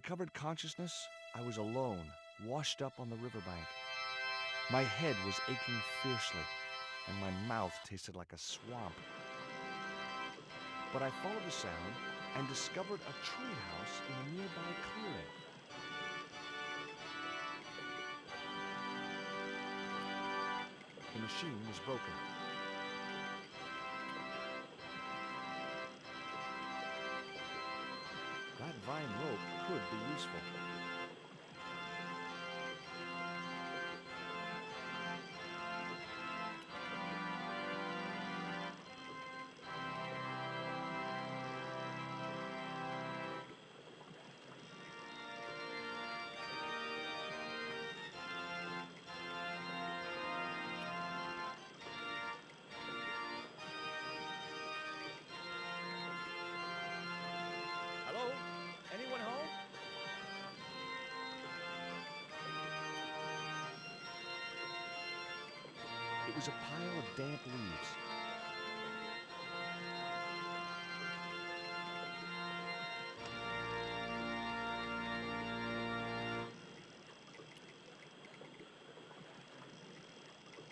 recovered consciousness, I was alone, washed up on the riverbank. My head was aching fiercely, and my mouth tasted like a swamp. But I followed the sound and discovered a treehouse in a nearby clearing. The machine was broken. That vine rope could be useful. Hello? Anyone home? It was a pile of damp leaves.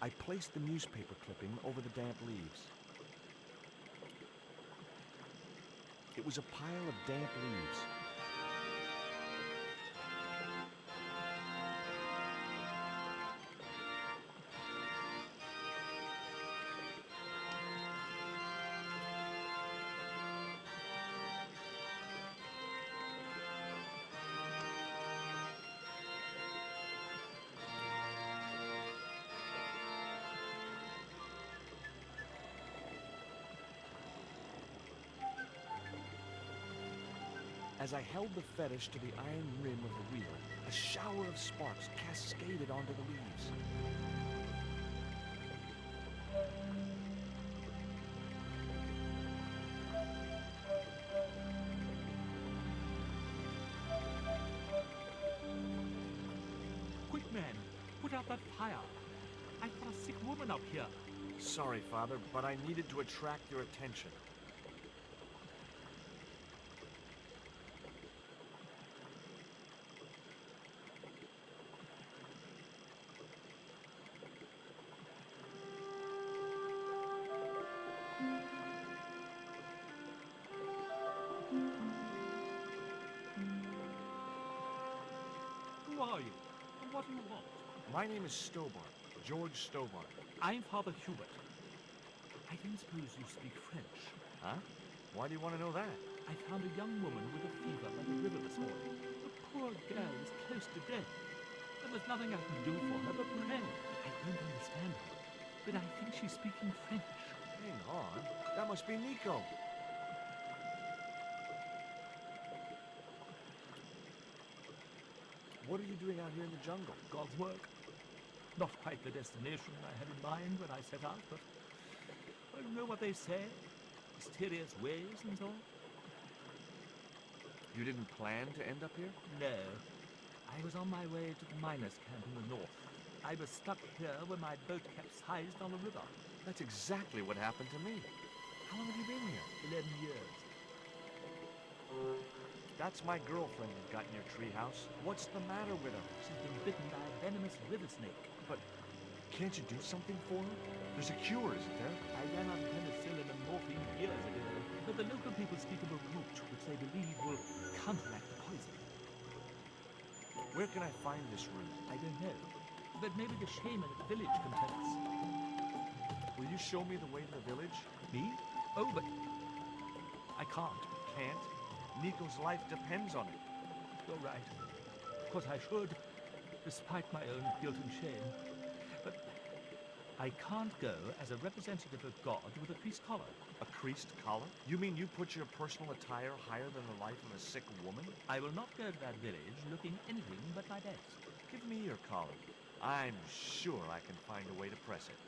I placed the newspaper clipping over the damp leaves. It was a pile of damp leaves. As I held the fetish to the iron rim of the wheel, a shower of sparks cascaded onto the leaves. Quick, man! Put out that fire! I've got a sick woman up here! Sorry, Father, but I needed to attract your attention. Who are you? And what do you want? My name is Stobart, George Stobart. I'm Father Hubert. I don't suppose you speak French. Huh? Why do you want to know that? I found a young woman with a fever by the river this morning. The poor girl is close to death. There was nothing I could do for her but pray. I don't understand her, but I think she's speaking French. Hang on. That must be Nico. What are you doing out here in the jungle? God's work. Not quite the destination I had in mind when I set out, but I don't know what they say. Mysterious ways and so on. You didn't plan to end up here? No. I was on my way to the miners' camp in the north. I was stuck here when my boat capsized on the river. That's exactly what happened to me. How long have you been here? 11 years. That's my girlfriend you've got in your treehouse. What's the matter with her? She's been bitten by a venomous river snake. But can't you do something for her? There's a cure, isn't there? I ran on penicillin and morphine years ago, but the local people speak of a root which they believe will counteract the poison. Where can I find this root? I don't know, but maybe the shaman at the village can tell us. Will you show me the way to the village? Me? Oh, but I can't. Can't? Nico's life depends on it. You're right. Of course I should, despite my own guilt and shame. But I can't go as a representative of God with a priest collar. A creased collar? You mean you put your personal attire higher than the life of a sick woman? I will not go to that village looking anything but my best. Give me your collar. I'm sure I can find a way to press it.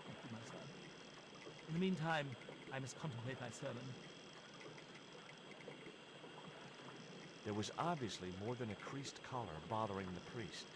Thank you, my son. In the meantime, I must contemplate my sermon. There was obviously more than a creased collar bothering the priest.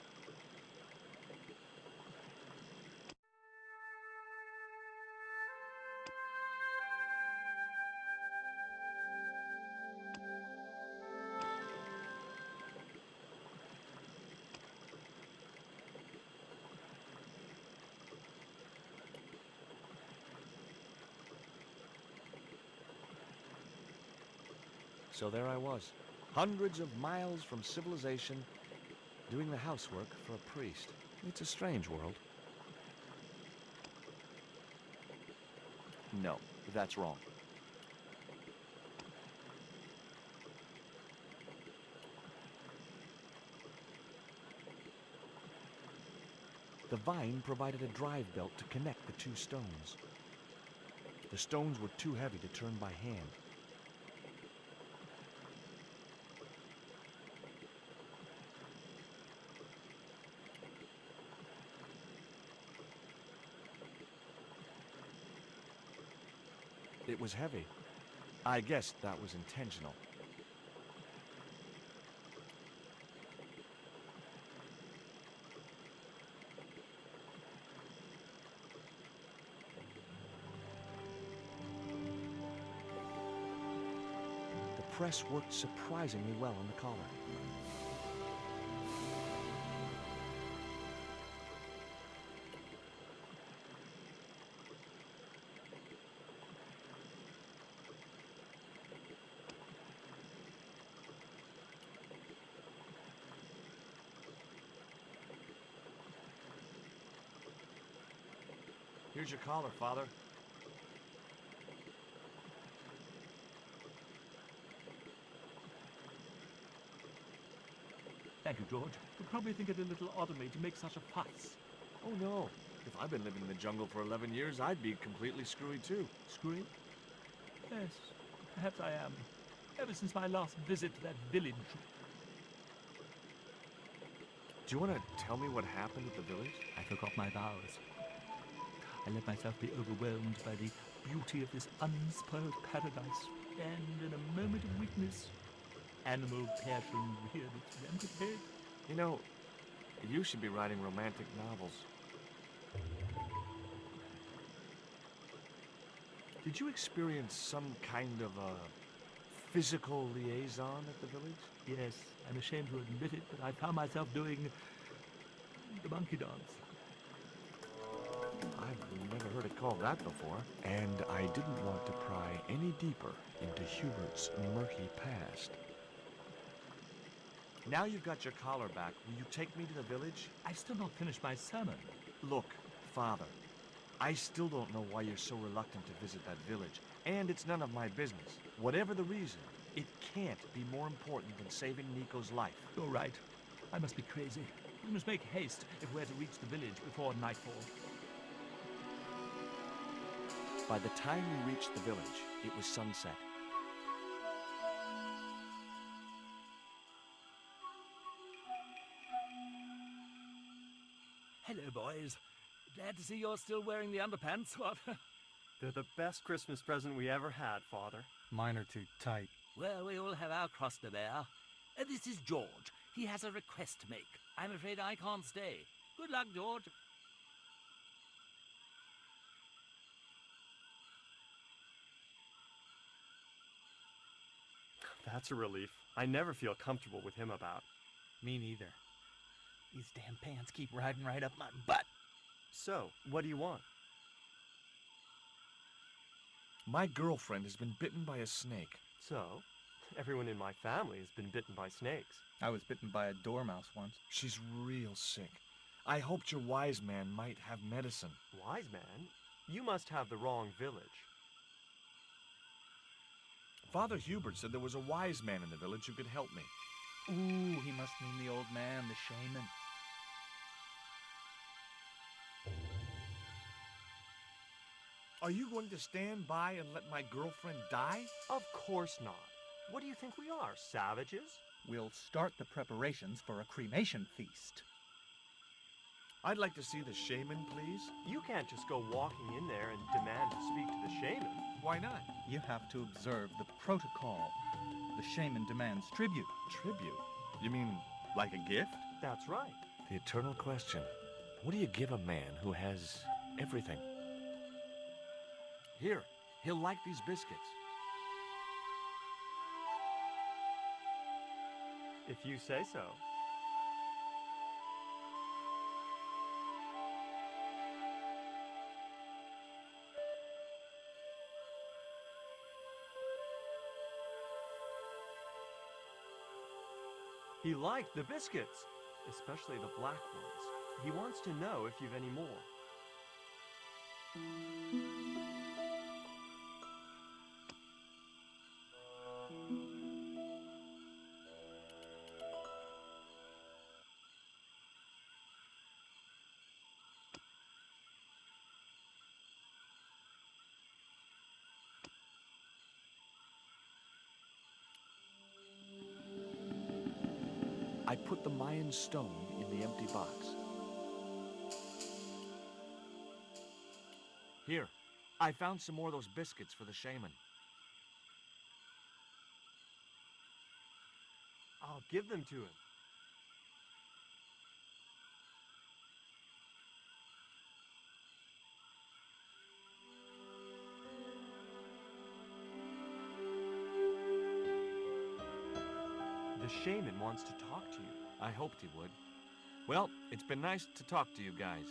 So there I was, hundreds of miles from civilization, doing the housework for a priest. It's a strange world. No, that's wrong. The vine provided a drive belt to connect the two stones. The stones were too heavy to turn by hand. It was heavy. I guess that was intentional. The press worked surprisingly well on the collar. Here's your collar, Father. Thank you, George. You'll probably think it a little odd of me to make such a fuss. Oh no. If I've been living in the jungle for 11 years, I'd be completely screwy too. Screwy? Yes, perhaps I am. Ever since my last visit to that village. Do you want to tell me what happened at the village? I forgot my vows. I let myself be overwhelmed by the beauty of this unspoiled paradise, and in a moment of weakness, animal passion reared its rampant head. You know, you should be writing romantic novels. Did you experience some kind of a physical liaison at the village? Yes, I'm ashamed to admit it, but I found myself doing the monkey dance. I've never heard it called that before. And I didn't want to pry any deeper into Hubert's murky past. Now you've got your collar back, will you take me to the village? I've still not finished my sermon. Look, Father, I still don't know why you're so reluctant to visit that village, and it's none of my business. Whatever the reason, it can't be more important than saving Nico's life. You're right. I must be crazy. We must make haste if we're to reach the village before nightfall. By the time we reached the village, it was sunset. Hello, boys. Glad to see you're still wearing the underpants, what? They're the best Christmas present we ever had, Father. Mine are too tight. Well, we all have our cross to bear. This is George. He has a request to make. I'm afraid I can't stay. Good luck, George. That's a relief. I never feel comfortable with him about. Me neither. These damn pants keep riding right up my butt. So, what do you want? My girlfriend has been bitten by a snake. So, everyone in my family has been bitten by snakes. I was bitten by a dormouse once. She's real sick. I hoped your wise man might have medicine. Wise man? You must have the wrong village. Father Hubert said there was a wise man in the village who could help me. Ooh, he must mean the old man, the shaman. Are you going to stand by and let my girlfriend die? Of course not. What do you think we are, savages? We'll start the preparations for a cremation feast. I'd like to see the shaman, please. You can't just go walking in there and demand to speak to the shaman. Why not? You have to observe the protocol. The shaman demands tribute. Tribute? You mean like a gift? That's right. The eternal question. What do you give a man who has everything? Here, he'll like these biscuits. If you say so. He liked the biscuits, especially the black ones. He wants to know if you've any more. I put the Mayan stone in the empty box. Here, I found some more of those biscuits for the shaman. I'll give them to him. The shaman wants to talk to you. I hoped he would. Well, it's been nice to talk to you guys.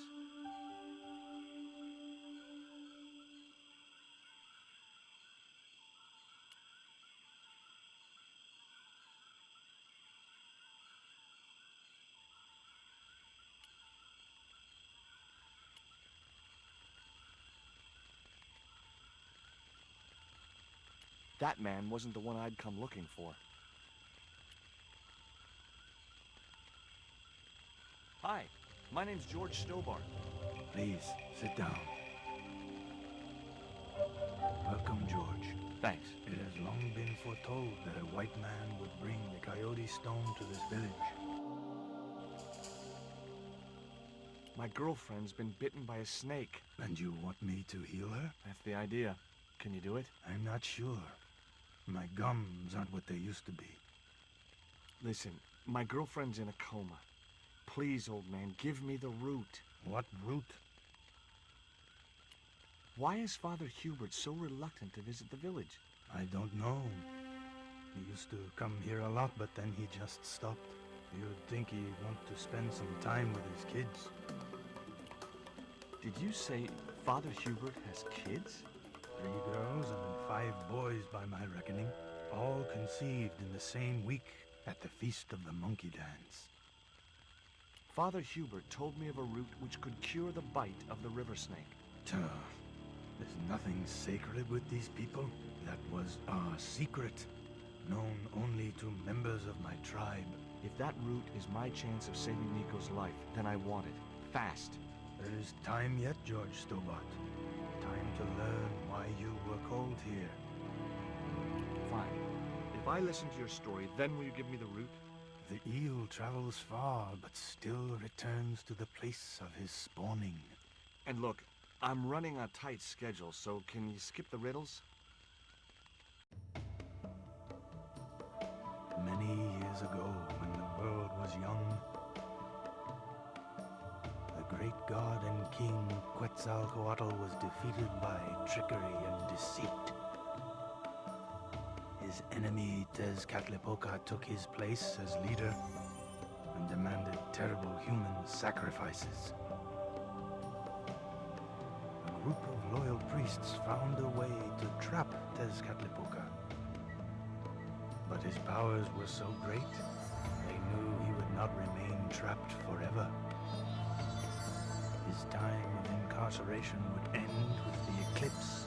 That man wasn't the one I'd come looking for. Hi, my name's George Stobart. Please, sit down. Welcome, George. Thanks. It has long been foretold that a white man would bring the Coyote Stone to this village. My girlfriend's been bitten by a snake. And you want me to heal her? That's the idea. Can you do it? I'm not sure. My gums aren't what they used to be. Listen, my girlfriend's in a coma. Please, old man, give me the root. What root? Why is Father Hubert so reluctant to visit the village? I don't know. He used to come here a lot, but then he just stopped. You'd think he'd want to spend some time with his kids. Did you say Father Hubert has kids? 3 girls and 5 boys by my reckoning, all conceived in the same week at the Feast of the Monkey Dance. Father Hubert told me of a root which could cure the bite of the river snake. There's nothing sacred with these people. That was our secret, known only to members of my tribe. If that root is my chance of saving Nico's life, then I want it. Fast. There is time yet, George Stobart. Time to learn why you were called here. Fine. If I listen to your story, then will you give me the root? The eel travels far, but still returns to the place of his spawning. And look, I'm running a tight schedule, so can you skip the riddles? Many years ago, when the world was young, the great god and king Quetzalcoatl was defeated by trickery and deceit. His enemy Tezcatlipoca took his place as leader and demanded terrible human sacrifices. A group of loyal priests found a way to trap Tezcatlipoca. But his powers were so great, they knew he would not remain trapped forever. His time of incarceration would end with the eclipse,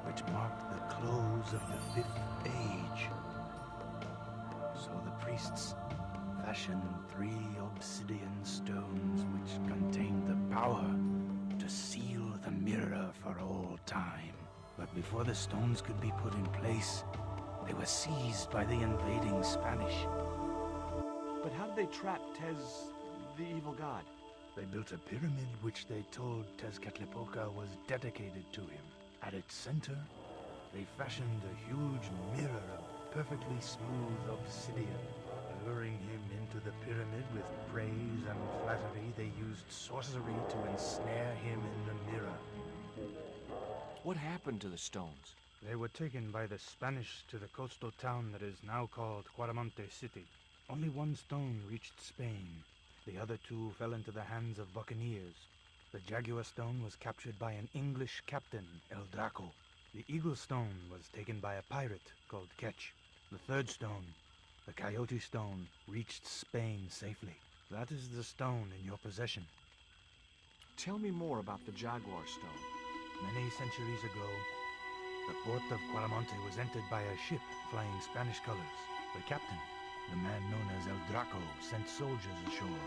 which marked the close of the 5th age. So the priests fashioned 3 obsidian stones which contained the power to seal the mirror for all time. But before the stones could be put in place, they were seized by the invading Spanish. But how did they trap Tez, the evil god? They built a pyramid which they told Tezcatlipoca was dedicated to him. At its center, they fashioned a huge mirror of perfectly smooth obsidian. Luring him into the pyramid with praise and flattery, they used sorcery to ensnare him in the mirror. What happened to the stones? They were taken by the Spanish to the coastal town that is now called Cuaramonte City. Only 1 stone reached Spain. The other 2 fell into the hands of buccaneers. The Jaguar stone was captured by an English captain, El Draco. The Eagle stone was taken by a pirate called Ketch. The 3rd stone The Coyote Stone reached Spain safely. That is the stone in your possession. Tell me more about the Jaguar Stone. Many centuries ago, the port of Quaramonte was entered by a ship flying Spanish colors. The captain, the man known as El Draco, sent soldiers ashore.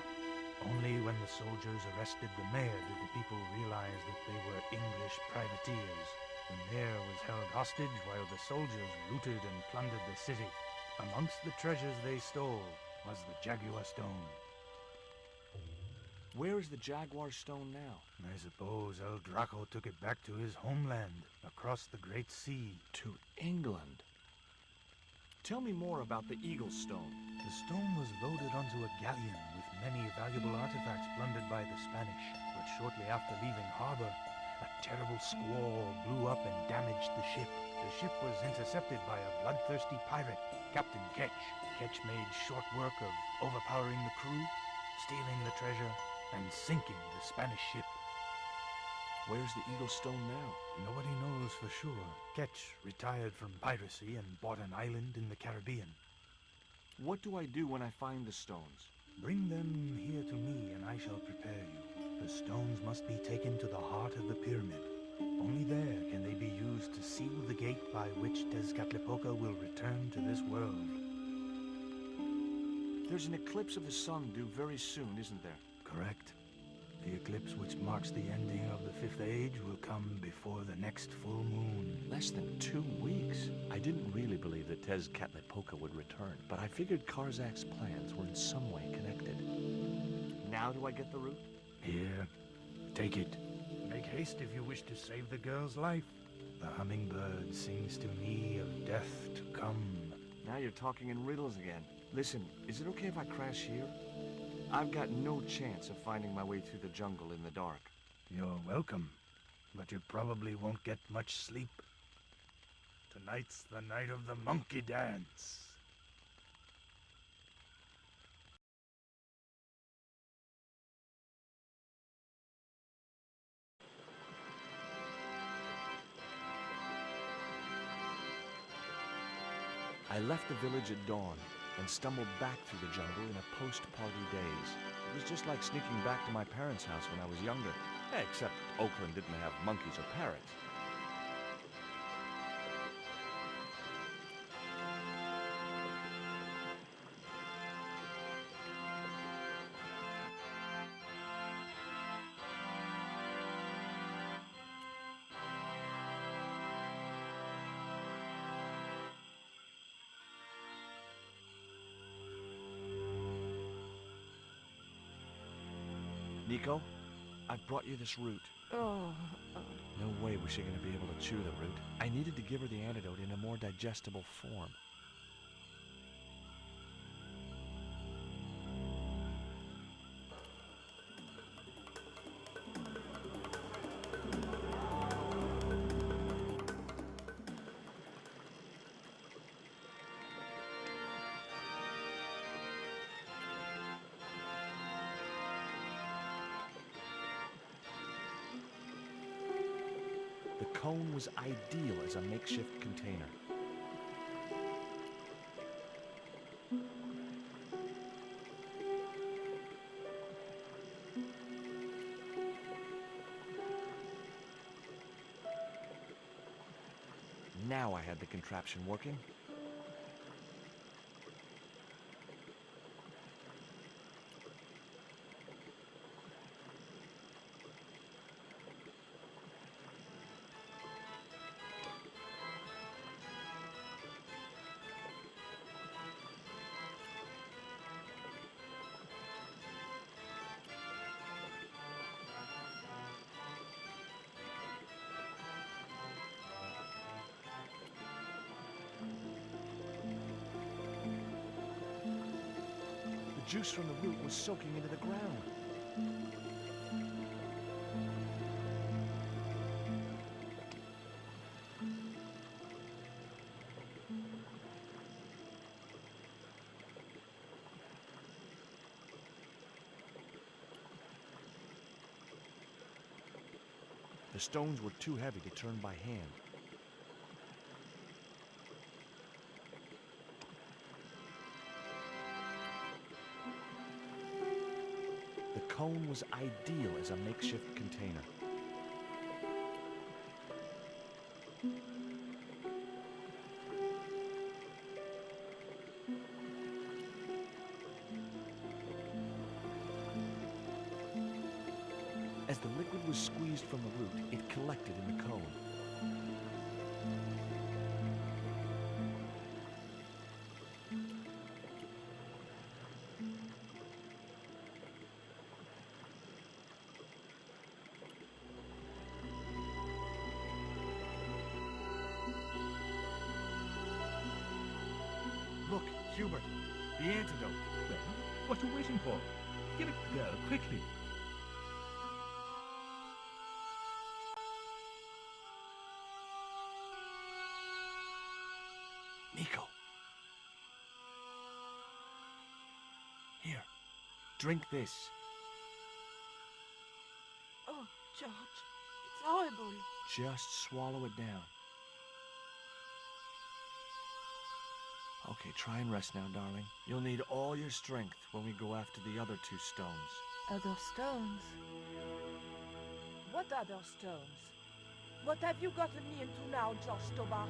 Only when the soldiers arrested the mayor did the people realize that they were English privateers. The mayor was held hostage while the soldiers looted and plundered the city. Amongst the treasures they stole was the Jaguar Stone. Where is the Jaguar Stone now? I suppose El Draco took it back to his homeland, across the Great Sea. To England. Tell me more about the Eagle Stone. The stone was loaded onto a galleon with many valuable artifacts plundered by the Spanish. But shortly after leaving harbor, a terrible squall blew up and damaged the ship. The ship was intercepted by a bloodthirsty pirate, Captain Ketch. Ketch made short work of overpowering the crew, stealing the treasure, and sinking the Spanish ship. Where's the Eagle Stone now? Nobody knows for sure. Ketch retired from piracy and bought an island in the Caribbean. What do I do when I find the stones? Bring them here to me and I shall prepare you. The stones must be taken to the heart of the pyramid. Only there can they be used to seal the gate by which Tezcatlipoca will return to this world. There's an eclipse of the sun due very soon, isn't there? Correct. The eclipse which marks the ending of the Fifth Age will come before the next full moon. Less than 2 weeks. I didn't really believe that Tezcatlipoca would return, but I figured Karzak's plans were in some way connected. Now do I get the root? Here, take it. Make haste if you wish to save the girl's life. The hummingbird sings to me of death to come. Now you're talking in riddles again. Listen, is it okay if I crash here? I've got no chance of finding my way through the jungle in the dark. You're welcome, but you probably won't get much sleep. Tonight's the night of the monkey dance. I left the village at dawn and stumbled back through the jungle in a post-party daze. It was just like sneaking back to my parents' house when I was younger. Except Oakland didn't have monkeys or parrots. Nico, I've brought you this root. No way was she going to be able to chew the root. I needed to give her the antidote in a more digestible form. The cone was ideal as a makeshift container. Now I had the contraption working. The juice from the root was soaking into the ground. The stones were too heavy to turn by hand. cone was ideal as a makeshift container. As the liquid was squeezed from the root, it collected in the cone. Look, Hubert, the antidote. Well, what are you waiting for? Give it the girl, quickly. Nico. Here, drink this. Oh, George, it's horrible. Just swallow it down. Okay, try and rest now, darling. You'll need all your strength when we go after the other 2 stones. Other stones? What other stones? What have you gotten me into now, George Stobart?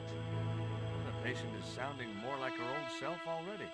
The patient is sounding more like her old self already.